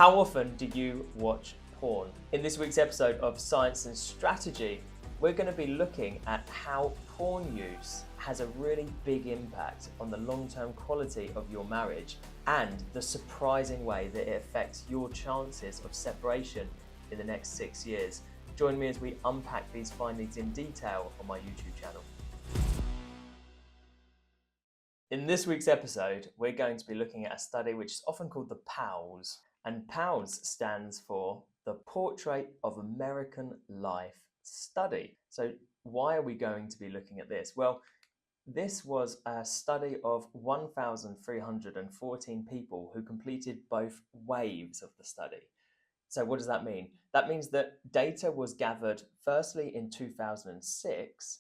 How often do you watch porn? In this week's episode of Science and Strategy, we're going to be looking at how porn use has a really big impact on the long-term quality of your marriage and the surprising way that it affects your chances of separation in the next 6 years. Join me as we unpack these findings in detail on my YouTube channel. In this week's episode, we're going to be looking at a study which is often called the POWS. And POWS stands for the Portrait of American Life Study. So why are we going to be looking at this? Well, this was a study of 1,314 people who completed both waves of the study. So what does that mean? That means that data was gathered firstly in 2006,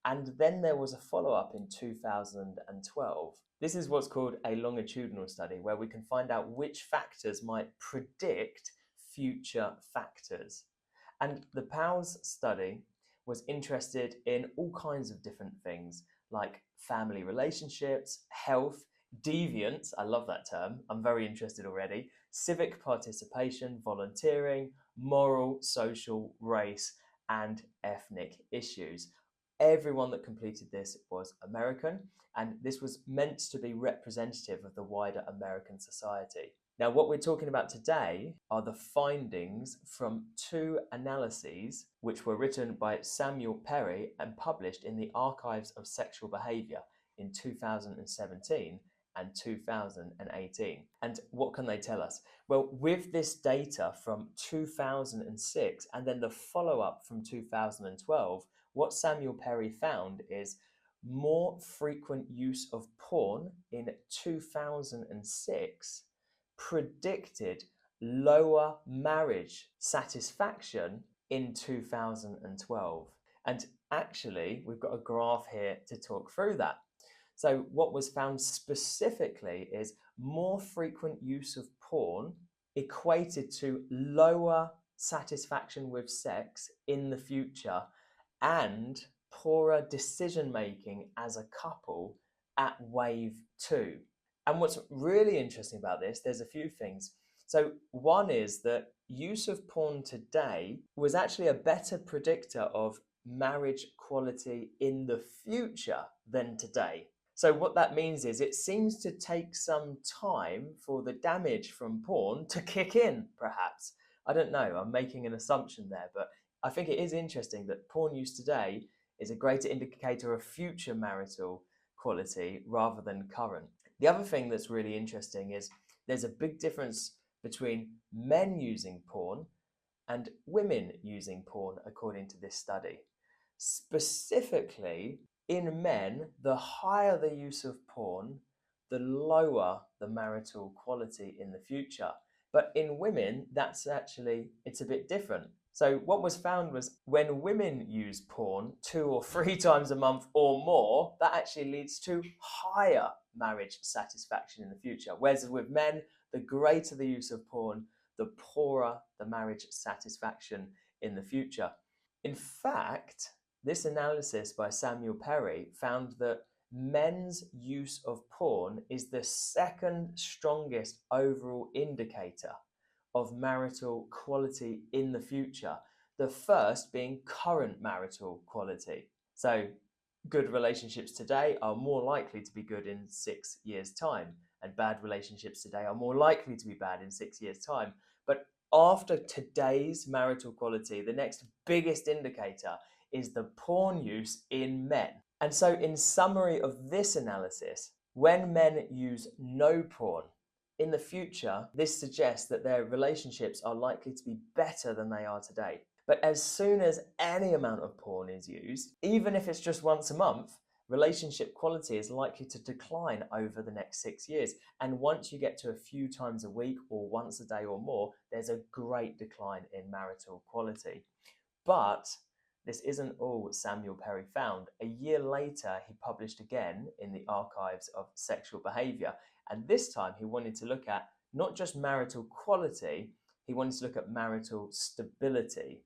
and then there was a follow-up in 2012. This is what's called a longitudinal study, where we can find out which factors might predict future factors. And the POWS study was interested in all kinds of different things, like family relationships, health, deviance, I love that term, I'm very interested already, civic participation, volunteering, moral, social, race, and ethnic issues. Everyone that completed this was American, and this was meant to be representative of the wider American society. Now, what we're talking about today are the findings from two analyses which were written by Samuel Perry and published in the Archives of Sexual Behaviour in 2017 and 2018. And what can they tell us? Well, with this data from 2006 and then the follow-up from 2012, what Samuel Perry found is more frequent use of porn in 2006 predicted lower marriage satisfaction in 2012. And actually, we've got a graph here to talk through that. So what was found specifically is more frequent use of porn equated to lower satisfaction with sex in the future and poorer decision making as a couple at wave 2. And what's really interesting about this, there's a few things. So one is that use of porn today was actually a better predictor of marriage quality in the future than today. So what that means is it seems to take some time for the damage from porn to kick in, perhaps. I don't know, I'm making an assumption there, but I think it is interesting that porn use today is a greater indicator of future marital quality rather than current. The other thing that's really interesting is there's a big difference between men using porn and women using porn, according to this study. Specifically, in men, the higher the use of porn, the lower the marital quality in the future. But in women, it's a bit different. So what was found was when women use porn 2 or 3 times a month or more, that actually leads to higher marriage satisfaction in the future. Whereas with men, the greater the use of porn, the poorer the marriage satisfaction in the future. In fact, this analysis by Samuel Perry found that men's use of porn is the second strongest overall indicator of marital quality in the future, the first being current marital quality. So good relationships today are more likely to be good in 6 years' time, and bad relationships today are more likely to be bad in 6 years' time. But after today's marital quality, the next biggest indicator is the porn use in men. And so in summary of this analysis, when men use no porn, in the future, this suggests that their relationships are likely to be better than they are today. But as soon as any amount of porn is used, even if it's just once a month, relationship quality is likely to decline over the next 6 years. And once you get to a few times a week or once a day or more, there's a great decline in marital quality. But this isn't all Samuel Perry found. A year later, he published again in the Archives of Sexual Behaviour. And this time he wanted to look at not just marital quality, he wanted to look at marital stability.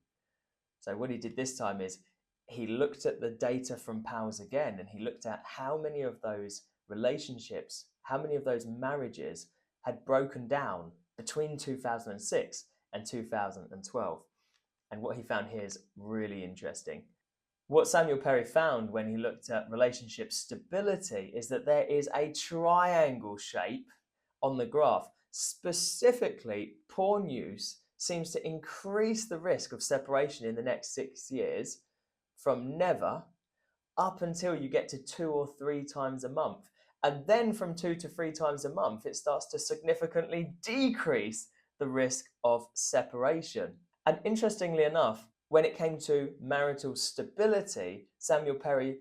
So what he did this time is he looked at the data from POWS again, and he looked at how many of those relationships, how many of those marriages had broken down between 2006 and 2012. And what he found here is really interesting. What Samuel Perry found when he looked at relationship stability is that there is a triangle shape on the graph. Specifically, porn use seems to increase the risk of separation in the next 6 years from never up until you get to 2 or 3 times a month. And then from 2 to 3 times a month, it starts to significantly decrease the risk of separation. And interestingly enough, when it came to marital stability, Samuel Perry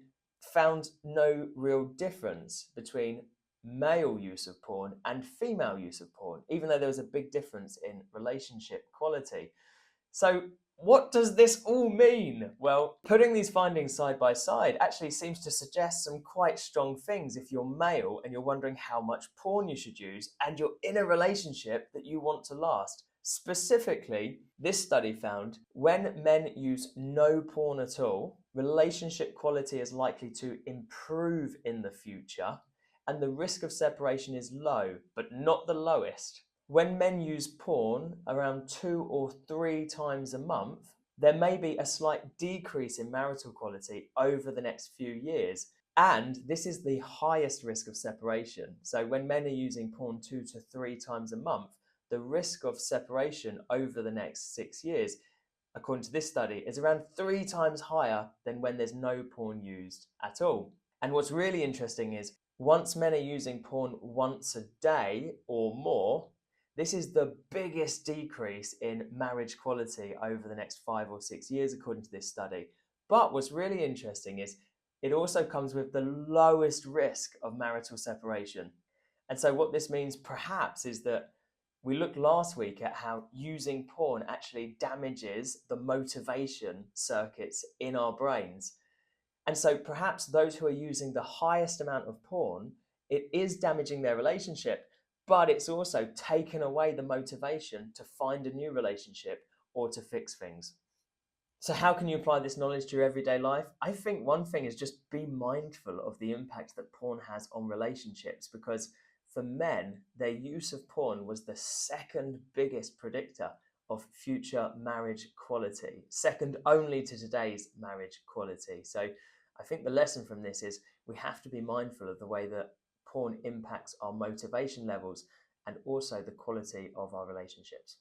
found no real difference between male use of porn and female use of porn, even though there was a big difference in relationship quality. So, what does this all mean? Well, putting these findings side by side actually seems to suggest some quite strong things if you're male and you're wondering how much porn you should use and you're in a relationship that you want to last. Specifically, this study found when men use no porn at all, relationship quality is likely to improve in the future and the risk of separation is low, but not the lowest. When men use porn around 2 or 3 times a month, there may be a slight decrease in marital quality over the next few years. And this is the highest risk of separation. So when men are using porn 2 to 3 times a month, the risk of separation over the next 6 years, according to this study, is around 3 times higher than when there's no porn used at all. And what's really interesting is once men are using porn once a day or more, this is the biggest decrease in marriage quality over the next 5 or 6 years, according to this study. But what's really interesting is it also comes with the lowest risk of marital separation. And so what this means perhaps is that we looked last week at how using porn actually damages the motivation circuits in our brains. And so perhaps those who are using the highest amount of porn, it is damaging their relationship, but it's also taken away the motivation to find a new relationship or to fix things. So how can you apply this knowledge to your everyday life? I think one thing is just be mindful of the impact that porn has on relationships, because for men, their use of porn was the second biggest predictor of future marriage quality, second only to today's marriage quality. So I think the lesson from this is we have to be mindful of the way that porn impacts our motivation levels and also the quality of our relationships.